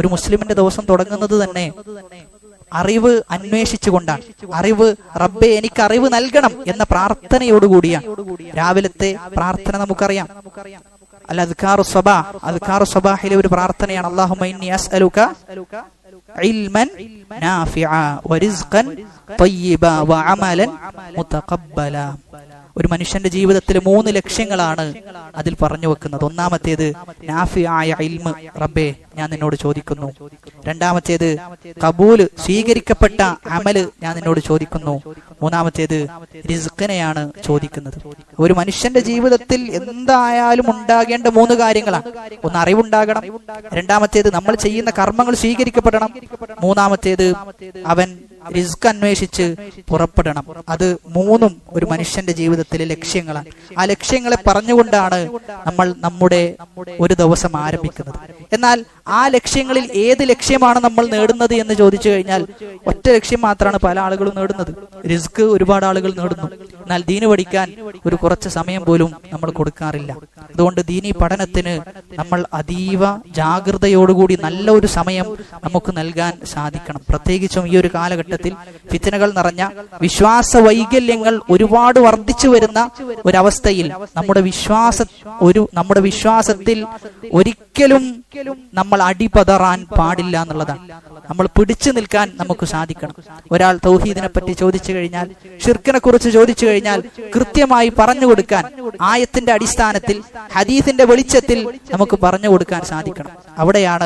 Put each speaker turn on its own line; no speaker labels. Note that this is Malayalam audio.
ഒരു മുസ്ലിമിന്റെ ദിവസം തുടങ്ങുന്നത് തന്നെ അറിവ് അന്വേഷിച്ചുകൊണ്ടാണ്. അറിവ്, റബ്ബേ എനിക്ക് അറിവ് നൽകണം എന്ന പ്രാർത്ഥനയോടുകൂടിയാണ്. രാവിലത്തെ പ്രാർത്ഥന നമുക്കറിയാം, അദ്കാറു സ്വബാഹിലെ ഒരു പ്രാർത്ഥനയാണ്, അല്ലാഹുമ്മ ഇന്നി അസ്അലുക ഇൽമൻ നാഫിഅ വറിസ്ഖൻ ത്വയ്യിബ വഅമലൻ മുതഖബ്ബല. ഒരു മനുഷ്യന്റെ ജീവിതത്തിൽ 3 ലക്ഷ്യങ്ങളാണ് അതിൽ പറഞ്ഞു വെക്കുന്നത്. ഒന്നാമത്തേത് നാഫിആയ ഇൽമ്, റബ്ബേ ഞാൻ നിന്നോട് ചോദിക്കുന്നു. രണ്ടാമത്തേത് കബൂല്, സ്വീകരിക്കപ്പെട്ട അമല് ഞാൻ നിന്നോട് ചോദിക്കുന്നു. മൂന്നാമത്തേത് റിസ്ഖിനെയാണ് ചോദിക്കുന്നത്. ഒരു മനുഷ്യന്റെ ജീവിതത്തിൽ എന്തായാലും ഉണ്ടാകേണ്ട 3 കാര്യങ്ങളാണ്. ഒന്ന് അറിവുണ്ടാകണം, രണ്ടാമത്തേത് നമ്മൾ ചെയ്യുന്ന കർമ്മങ്ങൾ സ്വീകരിക്കപ്പെടണം, മൂന്നാമത്തേത് അവൻ റിസ്ക് അന്വേഷിച്ച് പുറപ്പെടണം. അത് 3ഉം ഒരു മനുഷ്യന്റെ ജീവിതത്തിലെ ലക്ഷ്യങ്ങളാണ്. ആ ലക്ഷ്യങ്ങളെ പറഞ്ഞുകൊണ്ടാണ് നമ്മൾ നമ്മുടെ ഒരു ദിവസം ആരംഭിക്കുന്നത്. എന്നാൽ ആ ലക്ഷ്യങ്ങളിൽ ഏത് ലക്ഷ്യമാണ് നമ്മൾ നേടുന്നത് എന്ന് ചോദിച്ചു കഴിഞ്ഞാൽ ഒറ്റ ലക്ഷ്യം മാത്രമാണ് പല ആളുകളും നേടുന്നത്. റിസ്ക് ഒരുപാട് ആളുകൾ നേടുന്നു, എന്നാൽ ദീന് പഠിക്കാൻ ഒരു കുറച്ച് സമയം പോലും നമ്മൾ കൊടുക്കാറില്ല. അതുകൊണ്ട് ദീനി പഠനത്തിന് നമ്മൾ അതീവ ജാഗ്രതയോടുകൂടി നല്ല ഒരു സമയം നമുക്ക് നൽകാൻ സാധിക്കണം. പ്രത്യേകിച്ചും ഈ ഒരു കാലഘട്ടത്തിൽ ഫിത്നകൾ നിറഞ്ഞ വിശ്വാസ വൈകല്യങ്ങൾ ഒരുപാട് വർദ്ധിച്ചു വരുന്ന ഒരവസ്ഥയിൽ നമ്മുടെ വിശ്വാസത്തിൽ ഒരിക്കലും നമ്മൾ അടിപതറാൻ പാടില്ല എന്നുള്ളതാണ്. നമ്മൾ പിടിച്ചു നിൽക്കാൻ നമുക്ക് സാധിക്കണം. ഒരാൾ തൗഹീദിനെ പറ്റി ചോദിച്ചു കഴിഞ്ഞാൽ, ഷിർക്കിനെ കുറിച്ച് ചോദിച്ചു കഴിഞ്ഞാൽ കൃത്യമായി പറഞ്ഞു കൊടുക്കാൻ, ആയത്തിന്റെ അടിസ്ഥാനത്തിൽ ഹദീസിന്റെ വെളിച്ചത്തിൽ നമുക്ക് പറഞ്ഞു കൊടുക്കാൻ സാധിക്കണം. അവിടെയാണ്